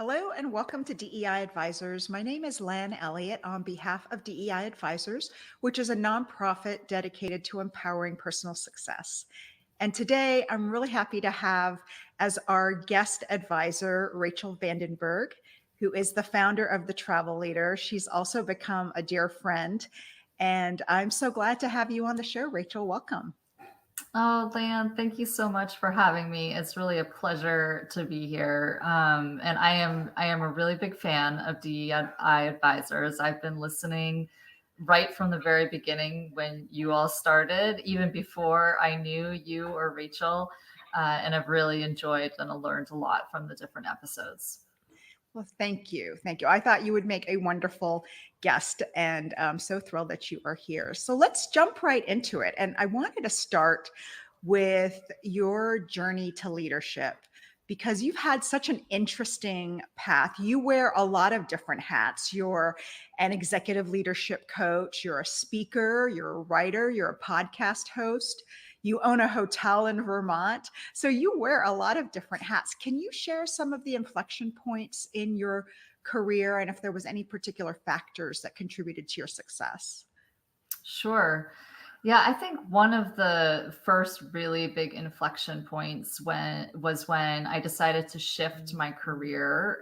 Hello and welcome to DEI Advisors. My name is Lan Elliott on behalf of DEI Advisors, which is a nonprofit dedicated to empowering personal success. And today I'm really happy to have as our guest advisor Rachel Vandenberg, who is the founder of The Travel Leader. She's also become a dear friend. And I'm so glad to have you on the show, Rachel. Welcome. Oh, Lan, thank you so much for having me. It's really a pleasure to be here. And I am a really big fan of DEI advisors. I've been listening right from the very beginning when you all started, even before I knew you or Rachel. And I've really enjoyed and learned a lot from the different episodes. Well, thank you. Thank you. I thought you would make a wonderful guest, and I'm so thrilled that you are here. So let's jump right into it. And I wanted to start with your journey to leadership because you've had such an interesting path. You wear a lot of different hats. You're an executive leadership coach, you're a speaker, you're a writer, you're a podcast host. You own a hotel in Vermont. So you wear a lot of different hats. Can you share some of the inflection points in your career and if there was any particular factors that contributed to your success? Sure. Yeah, I think one of the first really big inflection points when I decided to shift my career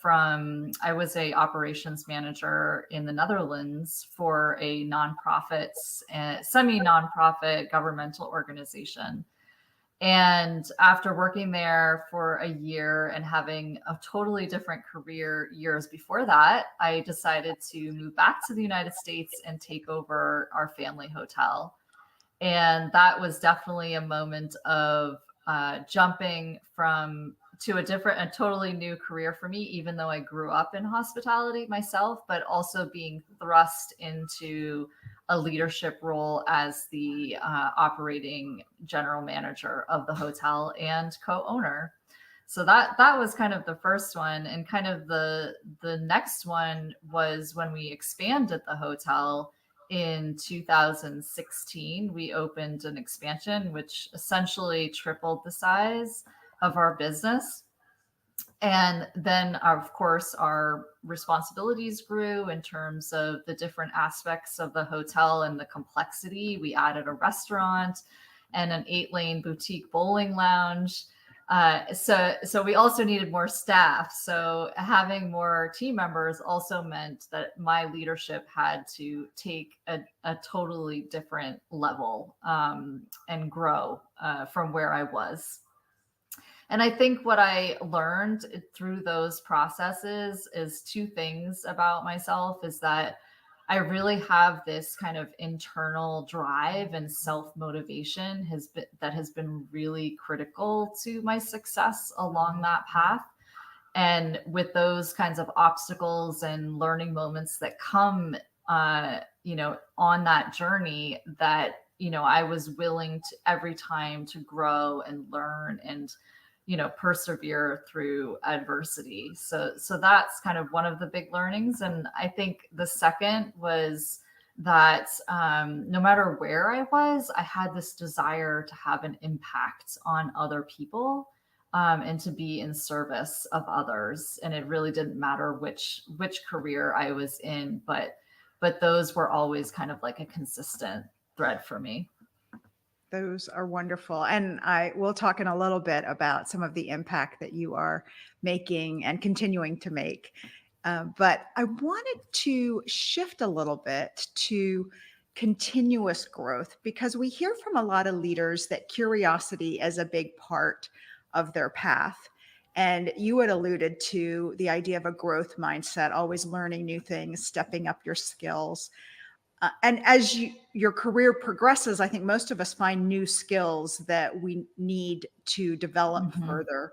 from I was a operations manager in the Netherlands for a semi-nonprofit governmental organization. And after working there for a year and having a totally different career years before that, I decided to move back to the United States and take over our family hotel. And that was definitely a moment of jumping from to a totally new career for me, even though I grew up in hospitality myself, but also being thrust into a leadership role as the operating general manager of the hotel and co-owner. So that was kind of the first one, and kind of the next one was when we expanded the hotel in 2016. We opened an expansion which essentially tripled the size of our business. And then, of course, our responsibilities grew in terms of the different aspects of the hotel and the complexity. We added a restaurant and an 8-lane boutique bowling lounge. So we also needed more staff. So having more team members also meant that my leadership had to take a totally different level and grow from where I was. And I think what I learned through those processes is two things about myself is that I really have this kind of internal drive and self-motivation that has been really critical to my success along that path. And with those kinds of obstacles and learning moments that come, on that journey, that, I was willing to every time to grow and learn and persevere through adversity. So that's kind of one of the big learnings. And I think the second was that no matter where I was, I had this desire to have an impact on other people, and to be in service of others. And it really didn't matter which career I was in, but those were always kind of like a consistent thread for me. Those are wonderful. And I will talk in a little bit about some of the impact that you are making and continuing to make. But I wanted to shift a little bit to continuous growth because we hear from a lot of leaders that curiosity is a big part of their path. And you had alluded to the idea of a growth mindset, always learning new things, stepping up your skills. And as your career progresses, I think most of us find new skills that we need to develop Mhm. further.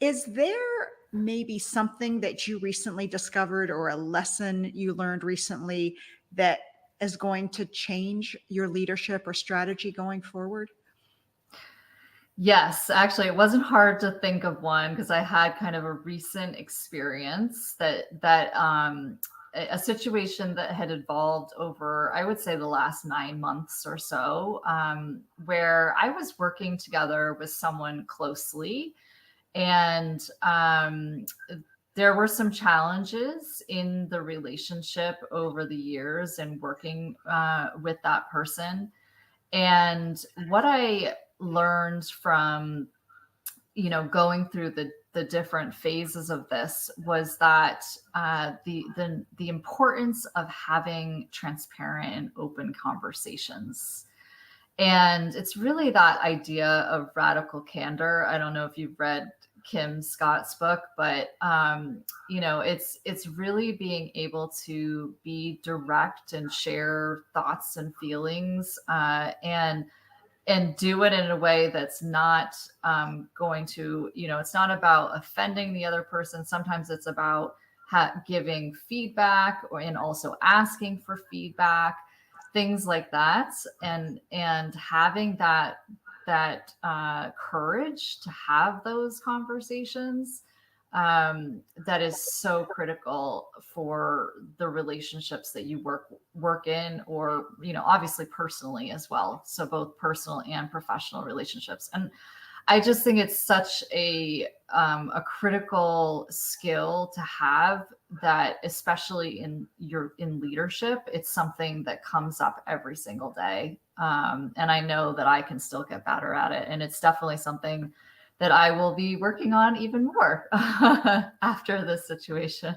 Is there maybe something that you recently discovered or a lesson you learned recently that is going to change your leadership or strategy going forward? Yes, actually, it wasn't hard to think of one because I had kind of a recent experience a situation that had evolved over, I would say, the last 9 months or so, where I was working together with someone closely, and there were some challenges in the relationship over the years and working with that person. And what I learned from, going through the different phases of this was that the importance of having transparent and open conversations. And it's really that idea of radical candor. I don't know if you've read Kim Scott's book, but it's really being able to be direct and share thoughts and feelings, and do it in a way that's not going to, it's not about offending the other person. Sometimes it's about giving feedback, and also asking for feedback, things like that, and having that courage to have those conversations, that is so critical for the relationships that you work in, or obviously personally as well, so both personal and professional relationships. And I just think it's such a critical skill to have, that especially in leadership, it's something that comes up every single day. And I know that I can still get better at it. And it's definitely something that I will be working on even more after this situation.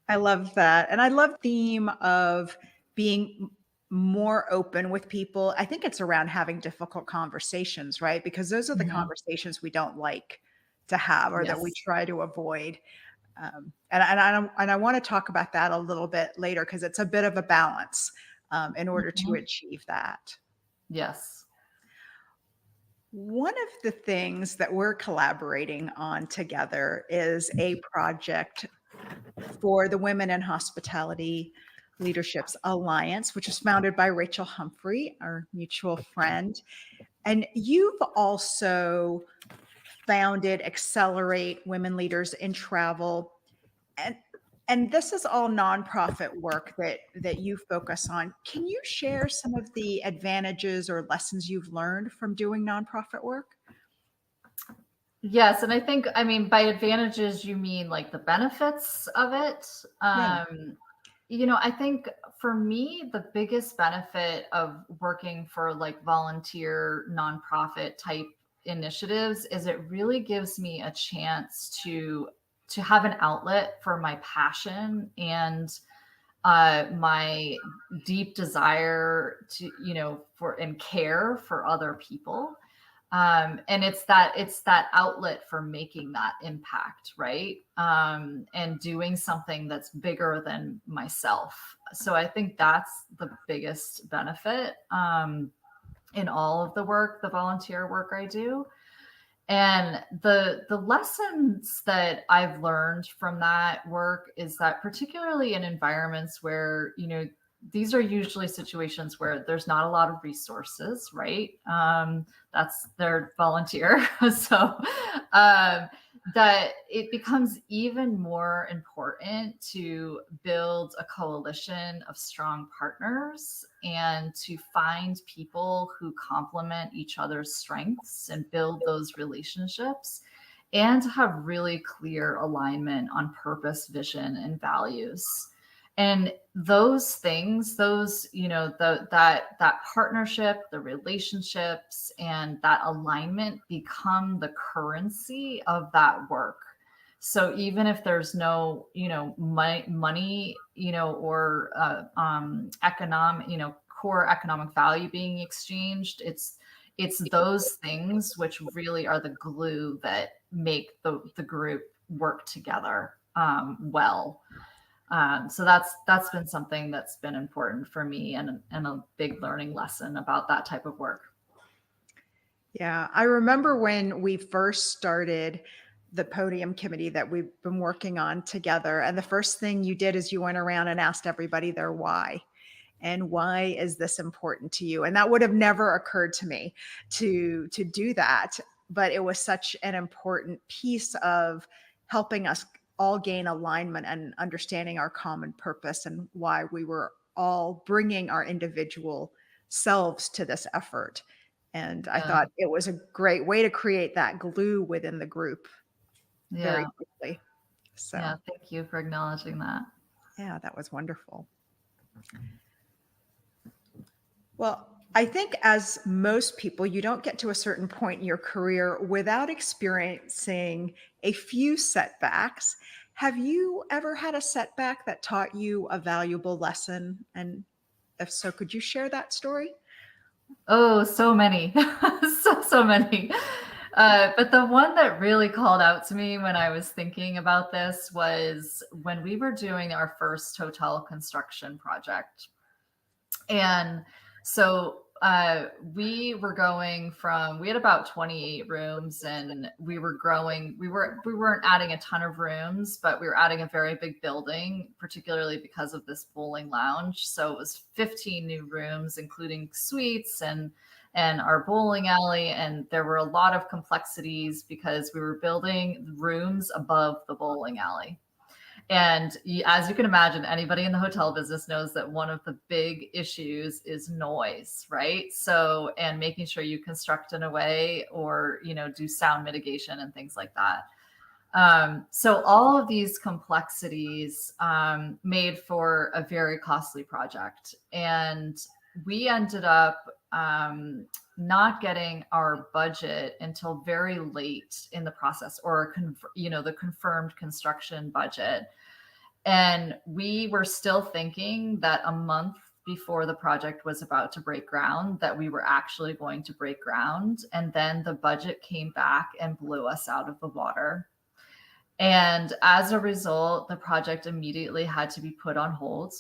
I love that. And I love the theme of being more open with people. I think it's around having difficult conversations, right? Because those are the conversations we don't like to have, or that we Yes. try to avoid. And I want to talk about that a little bit later, because it's a bit of a balance in order to achieve that. Yes. One of the things that we're collaborating on together is a project for the Women in Hospitality Leadership's Alliance, which was founded by Rachel Humphrey, our mutual friend. And you've also founded Accelerate Women Leaders in Travel. And this is all nonprofit work that you focus on. Can you share some of the advantages or lessons you've learned from doing nonprofit work? Yes. And I think, by advantages, you mean like the benefits of it. Yeah. I think for me, the biggest benefit of working for like volunteer nonprofit type initiatives is it really gives me a chance to have an outlet for my passion and my deep desire to, for and care for other people. And it's that outlet for making that impact, right? And doing something that's bigger than myself. So I think that's the biggest benefit in all of the volunteer work I do. And the lessons that I've learned from that work is that, particularly in environments where, these are usually situations where there's not a lot of resources, right? That's their volunteer. So that it becomes even more important to build a coalition of strong partners, and to find people who complement each other's strengths and build those relationships, and to have really clear alignment on purpose, vision, and values. And those things, that partnership, the relationships, and that alignment become the currency of that work. So even if there's no, money, or economic, core economic value being exchanged, it's those things which really are the glue that make the group work together well. So that's been something that's been important for me, and a big learning lesson about that type of work. Yeah, I remember when we first started the podium committee that we've been working on together. And the first thing you did is you went around and asked everybody their why. And why is this important to you? And that would have never occurred to me to do that. But it was such an important piece of helping us all gain alignment and understanding our common purpose, and why we were all bringing our individual selves to this effort. And I Yeah. thought it was a great way to create that glue within the group very Yeah. quickly. So, Yeah, thank you for acknowledging that. yeah, that was wonderful. Well, I think as most people, you don't get to a certain point in your career without experiencing a few setbacks. Have you ever had a setback that taught you a valuable lesson? And if so, could you share that story? Oh, so many. So many. But the one that really called out to me when I was thinking about this was when we were doing our first hotel construction project. And so we had about 28 rooms, and we were growing. We weren't adding a ton of rooms, but we were adding a very big building, particularly because of this bowling lounge. So it was 15 new rooms, including suites and our bowling alley. And there were a lot of complexities because we were building rooms above the bowling alley. And as you can imagine, anybody in the hotel business knows that one of the big issues is noise, right? So, and making sure you construct in a way or, do sound mitigation and things like that. So all of these complexities made for a very costly project. And we ended up not getting our budget until very late in the process, or the confirmed construction budget. And we were still thinking that a month before the project was about to break ground, that we were actually going to break ground. And then the budget came back and blew us out of the water. And as a result, the project immediately had to be put on hold.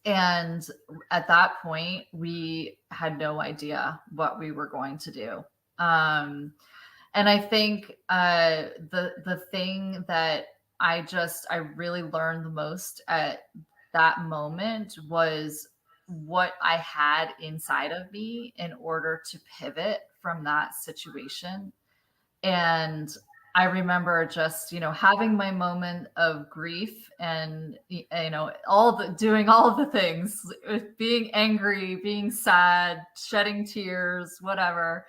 And at that point, we had no idea what we were going to do. And I think the thing that I really learned the most at that moment was what I had inside of me in order to pivot from that situation. And I remember just, having my moment of grief and, doing all of the things, being angry, being sad, shedding tears, whatever.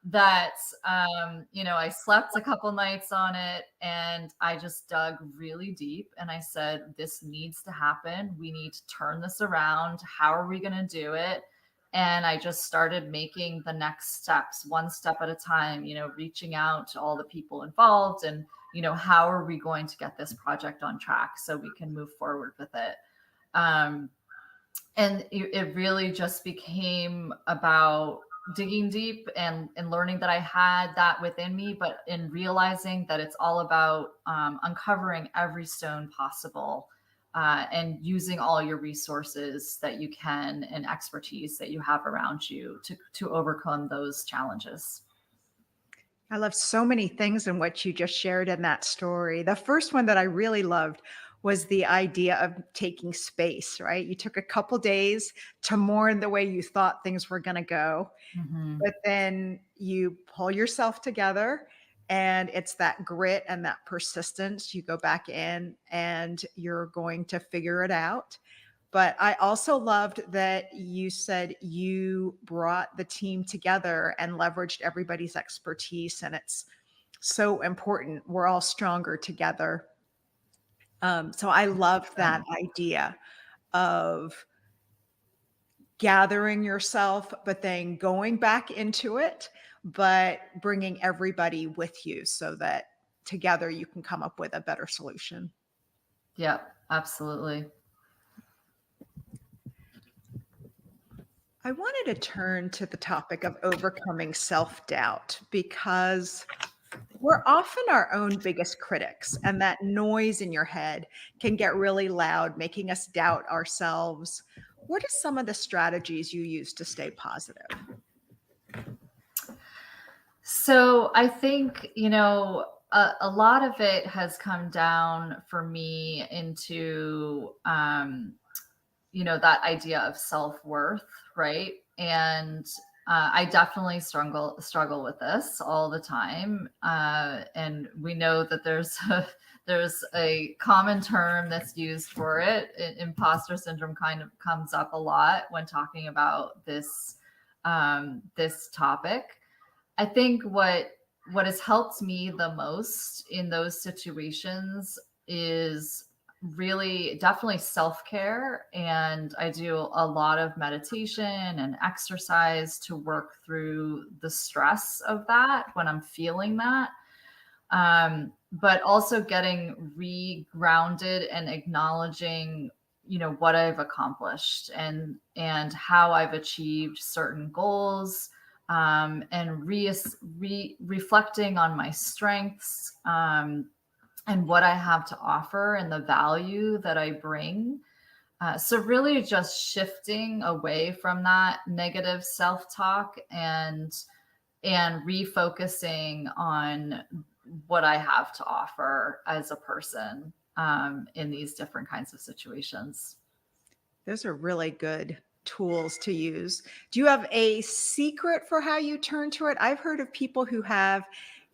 That I slept a couple nights on it, and I just dug really deep, and I said, this needs to happen. We need to turn this around. How are we going to do it? And I just started making the next steps, one step at a time, reaching out to all the people involved, and how are we going to get this project on track so we can move forward with it. And it really just became about digging deep and learning that I had that within me, but in realizing that it's all about uncovering every stone possible, and using all your resources that you can and expertise that you have around you to overcome those challenges. I love so many things in what you just shared in that story. The first one that I really loved was the idea of taking space, right? You took a couple days to mourn the way you thought things were going to go, Mhm. but then you pull yourself together, and it's that grit and that persistence. You go back in and you're going to figure it out. But I also loved that you said you brought the team together and leveraged everybody's expertise. And it's so important. We're all stronger together. So I love that idea of gathering yourself, but then going back into it, but bringing everybody with you so that together you can come up with a better solution. Yeah, absolutely. I wanted to turn to the topic of overcoming self doubt because we're often our own biggest critics, and that noise in your head can get really loud, making us doubt ourselves. What are some of the strategies you use to stay positive? So I think, a lot of it has come down for me into, that idea of self-worth, right? And I definitely struggle with this all the time. And we know that there's a common term that's used for it. Imposter syndrome kind of comes up a lot when talking about this topic. I think what has helped me the most in those situations is really definitely self-care, and I do a lot of meditation and exercise to work through the stress of that when I'm feeling that. But also getting re-grounded and acknowledging, what I've accomplished and how I've achieved certain goals, and reflecting on my strengths, and what I have to offer and the value that I bring. So really just shifting away from that negative self-talk and refocusing on what I have to offer as a person, in these different kinds of situations. Those are really good tools to use. Do you have a secret for how you turn to it? I've heard of people who have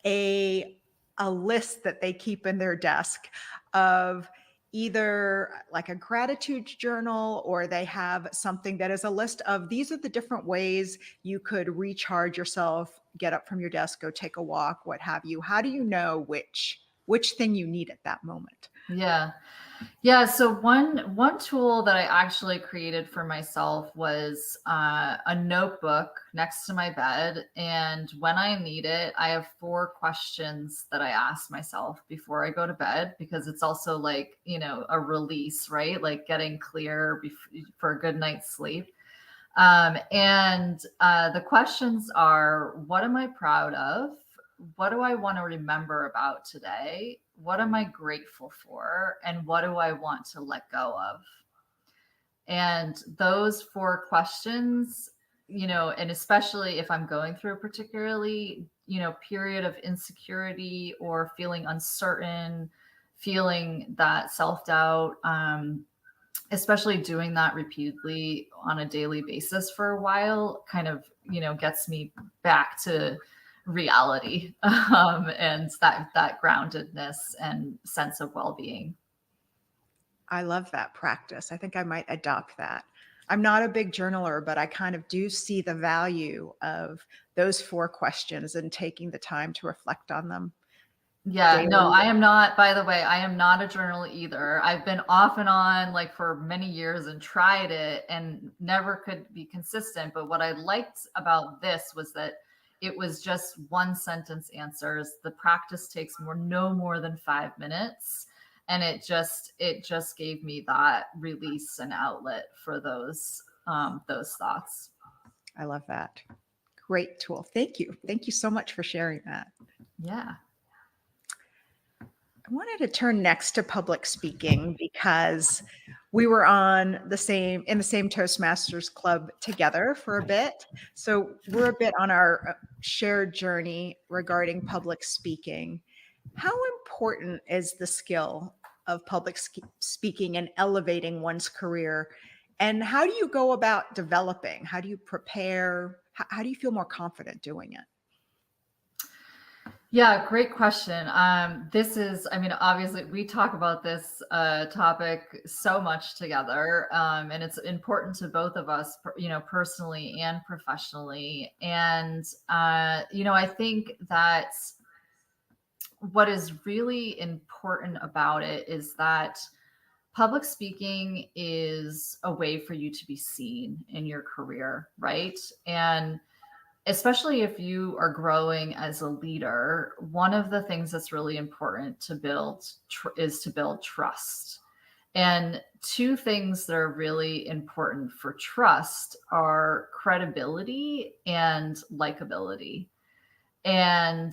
a a list that they keep in their desk of either like a gratitude journal, or they have something that is a list of these are the different ways you could recharge yourself, get up from your desk, go take a walk, what have you. How do you know which thing you need at that moment? Yeah. Yeah, so one tool that I actually created for myself was a notebook next to my bed, and when I need it, I have 4 questions that I ask myself before I go to bed, because it's also like, a release, right? Like getting clear for a good night's sleep. And the questions are: what am I proud of? What do I want to remember about today? What am I grateful for? And what do I want to let go of? And those 4 questions, and especially if I'm going through a particularly, period of insecurity or feeling uncertain, feeling that self doubt, especially doing that repeatedly on a daily basis for a while kind of, gets me back to reality, and that groundedness and sense of well-being. I love that practice. I think I might adopt that. I'm not a big journaler, but I kind of do see the value of those 4 questions and taking the time to reflect on them Yeah, no, daily. I am not, by the way, I am not a journal either. I've been off and on like for many years and tried it and never could be consistent. But what I liked about this was that it was just one sentence answers. The practice takes no more than 5 minutes. And it just gave me that release and outlet for those thoughts. I love that. Great tool. Thank you. Thank you so much for sharing that. Yeah. I wanted to turn next to public speaking because we were in the same Toastmasters club together for a bit. So we're a bit on our shared journey regarding public speaking. How important is the skill of public speaking and elevating one's career? And how do you go about developing? How do you prepare? How do you feel more confident doing it? Yeah, great question. This is, I mean, obviously, we talk about this topic so much together, and it's important to both of us, personally and professionally. And, I think that what is really important about it is that public speaking is a way for you to be seen in your career, right? And especially if you are growing as a leader, one of the things that's really important to build is to build trust. And 2 things that are really important for trust are credibility and likability, and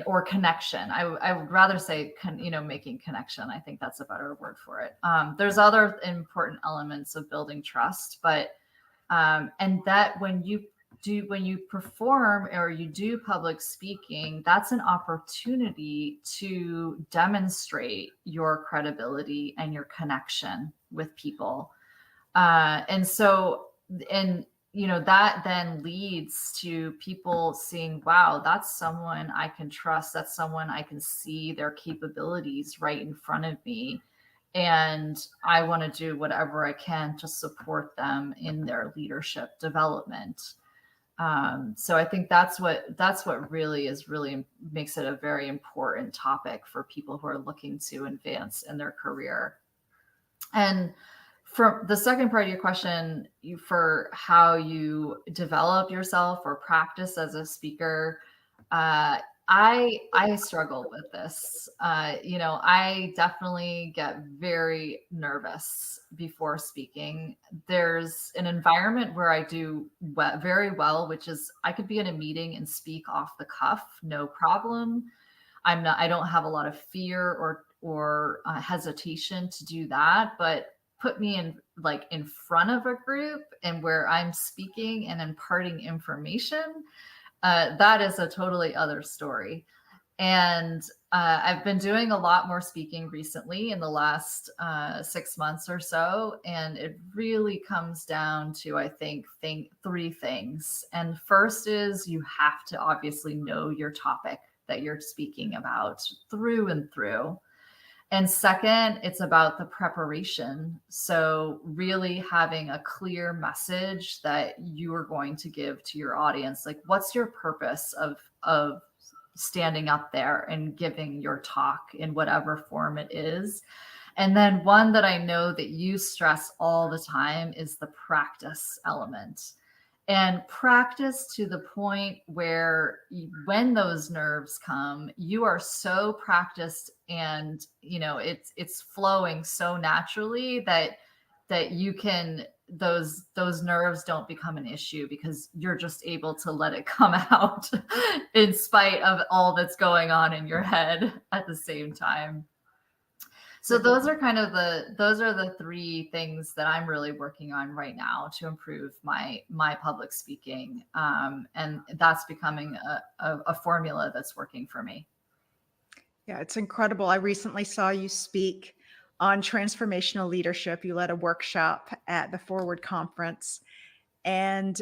or connection. I would rather say making connection. I think that's a better word for it. There's other important elements of building trust, but and that when you perform or you do public speaking, that's an opportunity to demonstrate your credibility and your connection with people. And that then leads to people seeing, wow, that's someone I can trust. That's someone I can see their capabilities right in front of me. And I want to do whatever I can to support them in their leadership development. So I think that's what really makes it a very important topic for people who are looking to advance in their career. And for the second part of your question, for how you develop yourself or practice as a speaker, uh, I struggle with this. I definitely get very nervous before speaking. There's an environment where I do very well, which is I could be in a meeting and speak off the cuff, no problem. I don't have a lot of fear or hesitation to do that, but put me in front of a group and where I'm speaking and imparting information, that is a totally other story. And I've been doing a lot more speaking recently in the last 6 months or so. And it really comes down to, I think, three things. And first is you have to obviously know your topic that you're speaking about through and through. And second, it's about the preparation. So, really having a clear message that you are going to give to your audience. Like, what's your purpose of standing up there and giving your talk in whatever form it is? And then one that I know that you stress all the time is the practice element, and practice to the point where when those nerves come, you are so practiced, and it's flowing so naturally that you can those nerves don't become an issue because you're just able to let it come out in spite of all that's going on in your head at the same time. So those are the three things that I'm really working on right now to improve my public speaking, and that's becoming a formula that's working for me. Yeah, it's incredible. I recently saw you speak on transformational leadership. You led a workshop at the Forward Conference, and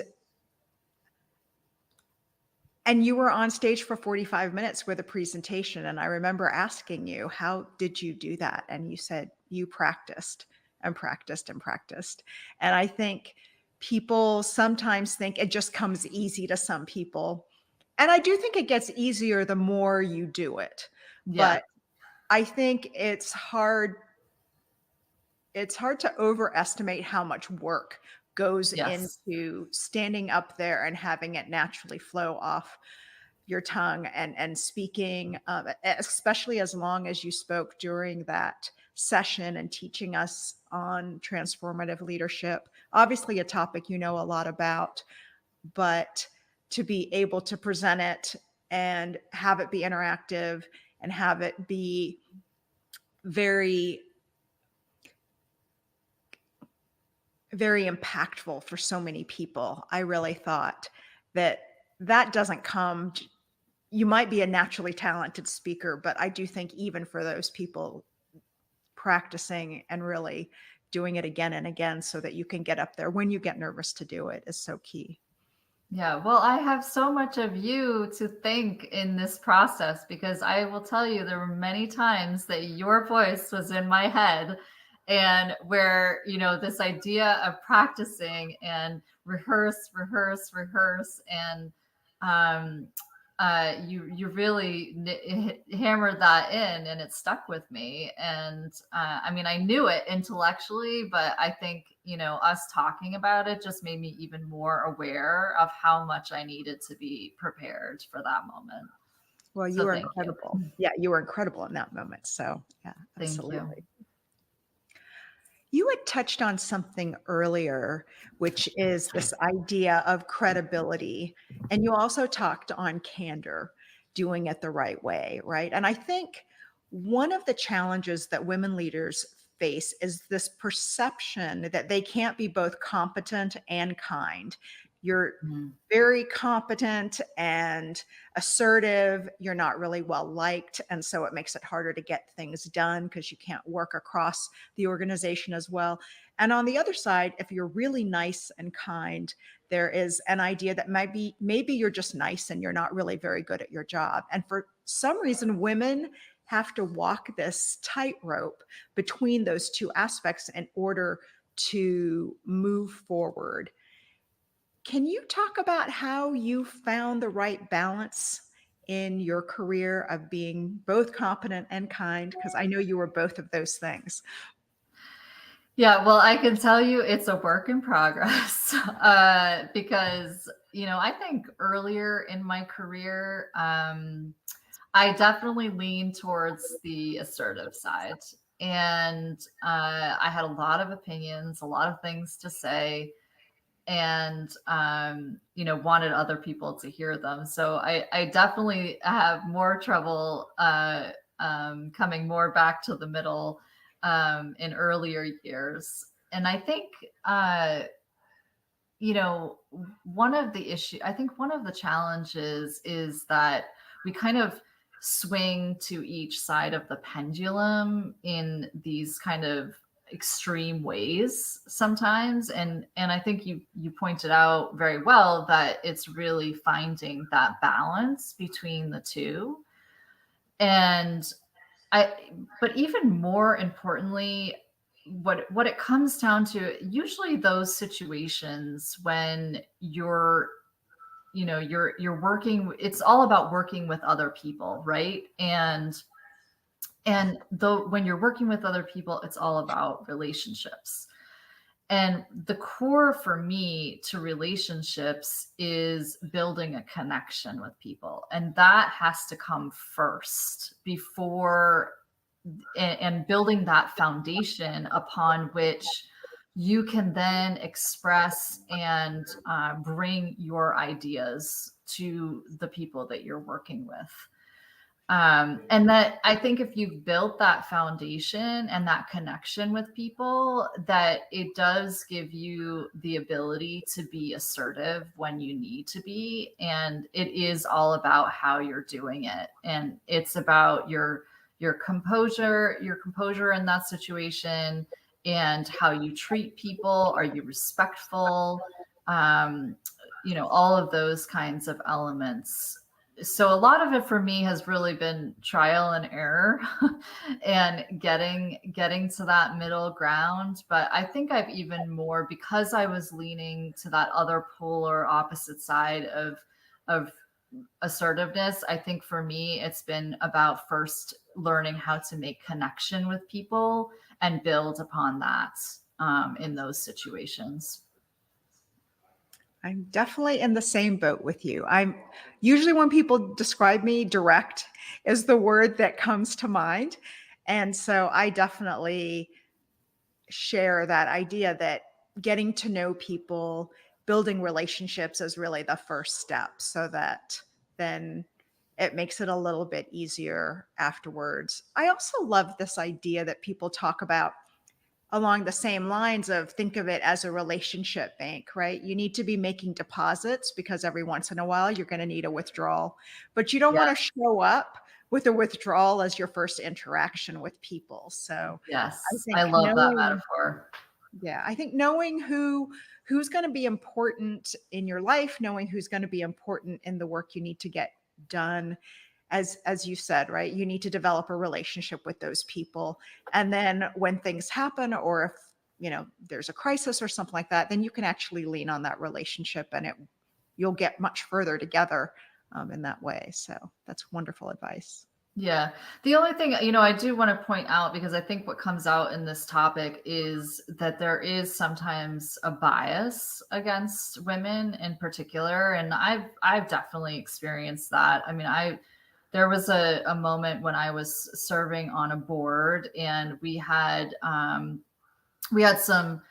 you were on stage for 45 minutes with a presentation. And I remember asking you, how did you do that? And you said you practiced and practiced and practiced. And I think people sometimes think it just comes easy to some people. And I do think it gets easier the more you do it. Yeah. But I think it's hard to overestimate how much work goes Yes. into standing up there and having it naturally flow off your tongue and speaking, especially as long as you spoke during that session and teaching us on transformative leadership. Obviously, a topic you know a lot about, but to be able to present it and have it be interactive and have it be very, very impactful for so many people. I really thought that doesn't come. You might be a naturally talented speaker, but I do think even for those people, practicing and really doing it again and again so that you can get up there when you get nervous to do it is so key. Yeah, well, I have so much of you to thank in this process because I will tell you there were many times that your voice was in my head, and where, this idea of practicing and rehearse, and um, you really hammered that in, and it stuck with me. And I mean, I knew it intellectually, but I think us talking about it just made me even more aware of how much I needed to be prepared for that moment. Well, you So were thank you. incredible. Yeah, you were incredible in that moment. So, yeah, Thank you. absolutely. You had touched on something earlier, which is this idea of credibility. And you also talked on candor, doing it the right way, right? And I think one of the challenges that women leaders face is this perception that they can't be both competent and kind. You're Mhm. very competent and assertive. You're not really well liked. And so it makes it harder to get things done because you can't work across the organization as well. And on the other side, if you're really nice and kind, there is an idea that maybe you're just nice and you're not really very good at your job. And for some reason, women have to walk this tightrope between those two aspects in order to move forward. Can you talk about how you found the right balance in your career of being both competent and kind? Because I know you were both of those things. Yeah, well, I can tell you it's a work in progress because, I think earlier in my career, I definitely leaned towards the assertive side. And I had a lot of opinions, a lot of things to say, and wanted other people to hear them. So I definitely have more trouble coming more back to the middle in earlier years. And I think you know I think one of the challenges is that we kind of swing to each side of the pendulum in these kind of extreme ways sometimes. And I think you pointed out very well that it's really finding that balance between the two. And but even more importantly, what it comes down to, usually those situations when you're working, it's all about working with other people, right? And though when you're working with other people, it's all about relationships. And the core for me to relationships is building a connection with people. And that has to come first before, and building that foundation upon which you can then express and bring your ideas to the people that you're working with. And that, I think if you've built that foundation and that connection with people, that it does give you the ability to be assertive when you need to be. And it is all about how you're doing it. And it's about your composure in that situation, and how you treat people. Are you respectful? All of those kinds of elements. So a lot of it for me has really been trial and error and getting to that middle ground. But I think I've even more, because I was leaning to that other polar opposite side of assertiveness. I think for me it's been about first learning how to make connection with people and build upon that in those situations. I'm definitely in the same boat with you. I'm usually, when people describe me, direct is the word that comes to mind. And so I definitely share that idea that getting to know people, building relationships is really the first step, so that then it makes it a little bit easier afterwards. I also love this idea that people talk about along the same lines of, think of it as a relationship bank, right? You need to be making deposits because every once in a while you're going to need a withdrawal, but you don't want to Yes. show up with a withdrawal as your first interaction with people. So I Yes. I think love that knowing, metaphor. yeah, I think knowing who's going to be important in your life, knowing who's going to be important in the work you need to get done, as you said, right? You need to develop a relationship with those people. And then when things happen, or if there's a crisis or something like that, then you can actually lean on that relationship, and you'll get much further together in that way. So that's wonderful advice. Yeah. The only thing, I do want to point out, because I think what comes out in this topic is that there is sometimes a bias against women in particular. And I've definitely experienced that. I mean, there was a moment when I was serving on a board, and we had some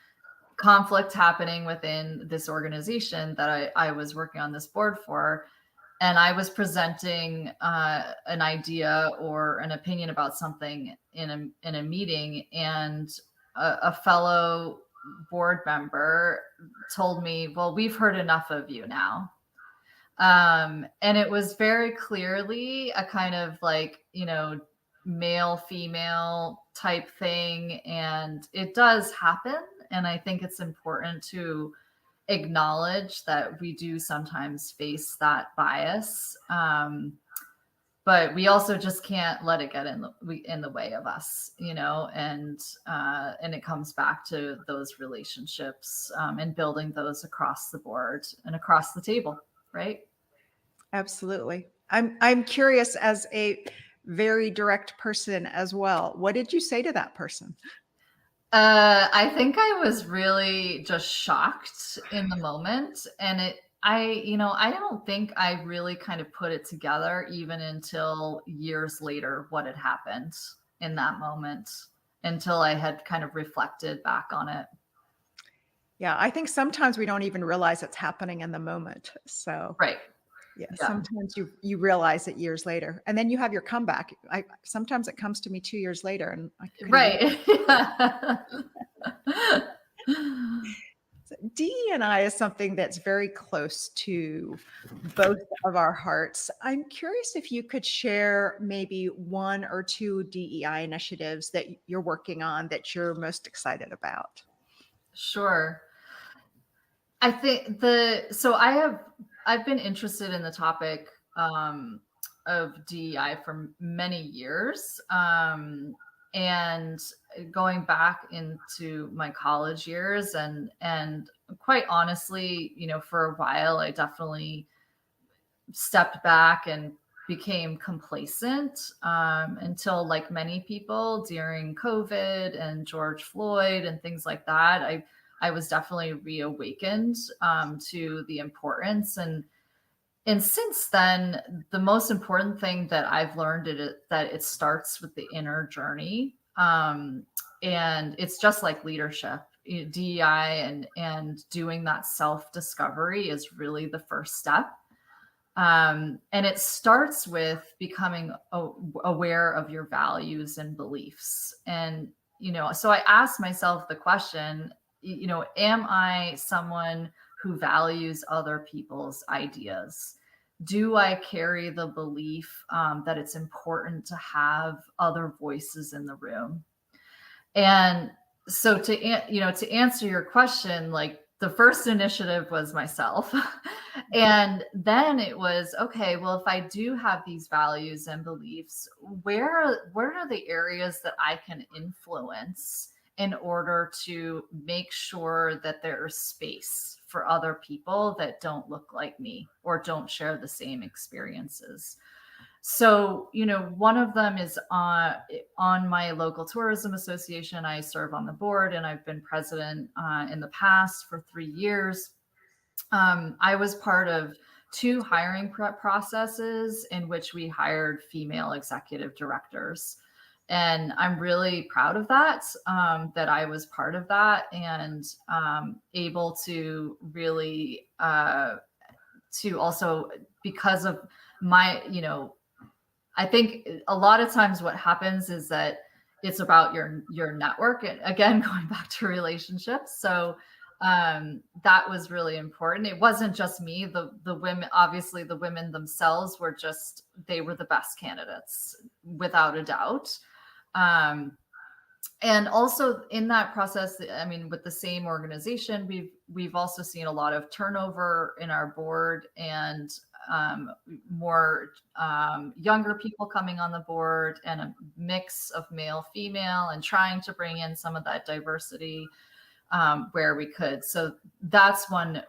conflict happening within this organization that I was working on this board for. And I was presenting an idea or an opinion about something in a meeting, and a fellow board member told me, "Well, we've heard enough of you now." And it was very clearly a kind of like, male female type thing, and it does happen. And I think it's important to acknowledge that we do sometimes face that bias. but we also just can't let it get in the way of us, and it comes back to those relationships, and building those across the board and across the table, right? Absolutely. I'm curious, as a very direct person as well. What did you say to that person? I think I was really just shocked in the moment, and I don't think I really kind of put it together even until years later what had happened in that moment, until I had kind of reflected back on it. Yeah, I think sometimes we don't even realize it's happening in the moment. So Right. yeah, Yeah. sometimes you realize it years later, and then you have your comeback. Sometimes it comes to me 2 years later, and I could have. Right. DE&I is something that's very close to both of our hearts. I'm curious if you could share maybe one or two DEI initiatives that you're working on that you're most excited about. Sure. I think I've been interested in the topic, of DEI for many years. And going back into my college years, and quite honestly, for a while I definitely stepped back and became complacent, until, like many people during COVID and George Floyd and things like that, I was definitely reawakened, to the importance. And since then, the most important thing that I've learned that it starts with the inner journey. And it's just like leadership. DEI and doing that self-discovery is really the first step. And it starts with becoming aware of your values and beliefs. And, so I asked myself the question, am I someone who values other people's ideas? Do I carry the belief, that it's important to have other voices in the room? And so to answer your question, like, the first initiative was myself. And then it was, okay, well, if I do have these values and beliefs, where are the areas that I can influence in order to make sure that there is space for other people that don't look like me or don't share the same experiences? So, one of them is on my local tourism association. I serve on the board, and I've been president, in the past for 3 years. I was part of two hiring processes in which we hired female executive directors. And I'm really proud of that, that I was part of that, and able to really, to also, because of my, I think a lot of times what happens is that it's about your network. And again, going back to relationships. So that was really important. It wasn't just me. The women, obviously, the women themselves they were the best candidates without a doubt. And also in that process, I mean, with the same organization, we've also seen a lot of turnover in our board, and more younger people coming on the board, and a mix of male, female, and trying to bring in some of that diversity, where we could. So that's one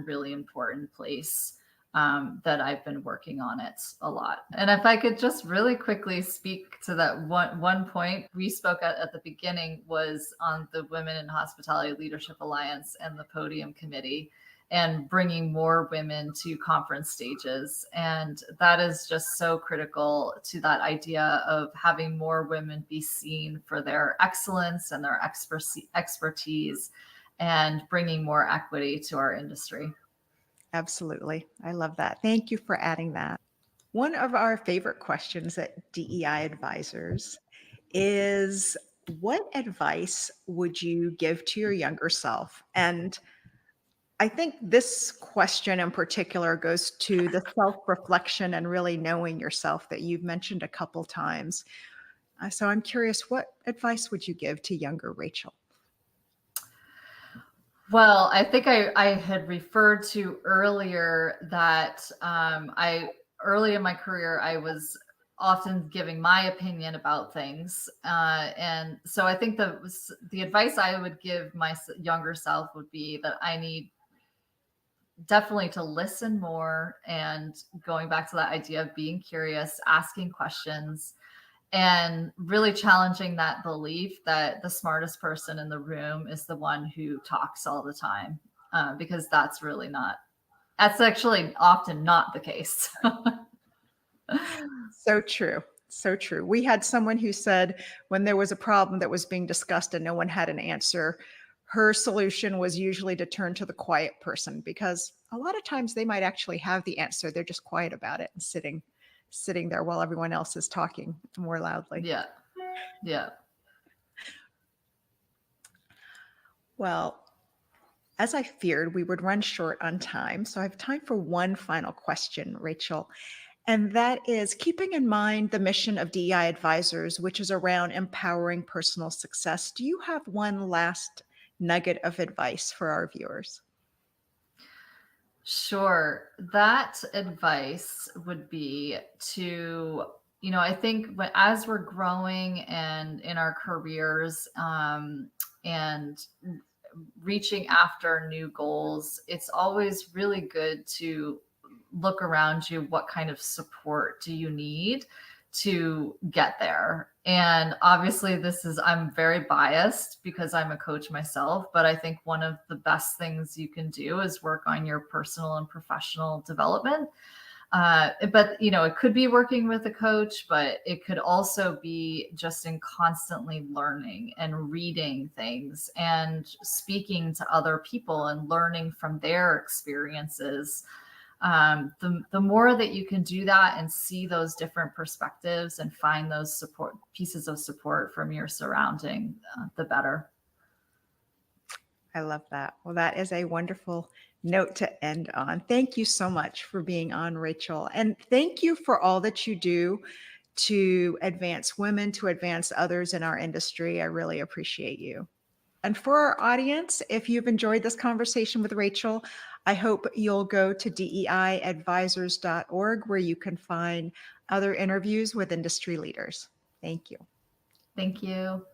really important place, that I've been working on it a lot. And if I could just really quickly speak to that one point we spoke at the beginning, was on the Women in Hospitality Leadership Alliance and the Podium Committee, and bringing more women to conference stages. And that is just so critical to that idea of having more women be seen for their excellence and their expertise, and bringing more equity to our industry. Absolutely. I love that. Thank you for adding that. One of our favorite questions at DEI Advisors is, what advice would you give to your younger self? And I think this question in particular goes to the self-reflection and really knowing yourself that you've mentioned a couple times. So I'm curious, what advice would you give to younger Rachel? Well, I think I had referred to earlier that, early in my career, I was often giving my opinion about things. And so I think the advice I would give my younger self would be that I need definitely to listen more, and going back to that idea of being curious, asking questions, and really challenging that belief that the smartest person in the room is the one who talks all the time, because that's actually often not the case. So true. So true. We had someone who said when there was a problem that was being discussed and no one had an answer, her solution was usually to turn to the quiet person because a lot of times they might actually have the answer. They're just quiet about it and sitting there while everyone else is talking more loudly. Yeah. Yeah. Well, as I feared, we would run short on time. So I have time for one final question, Rachel. And that is keeping in mind the mission of DEI advisors, which is around empowering personal success. Do you have one last nugget of advice for our viewers? Sure. That advice would be to, I think as we're growing and in our careers, and reaching after new goals, it's always really good to look around you. What kind of support do you need to get there? And obviously, I'm very biased because I'm a coach myself, but I think one of the best things you can do is work on your personal and professional development. But it could be working with a coach, but it could also be just in constantly learning and reading things and speaking to other people and learning from their experiences. The more that you can do that and see those different perspectives and find those pieces of support from your surrounding, the better. I love that. Well, that is a wonderful note to end on. Thank you so much for being on, Rachel. And thank you for all that you do to advance women, to advance others in our industry. I really appreciate you. And for our audience, if you've enjoyed this conversation with Rachel, I hope you'll go to deiadvisors.org where you can find other interviews with industry leaders. Thank you. Thank you.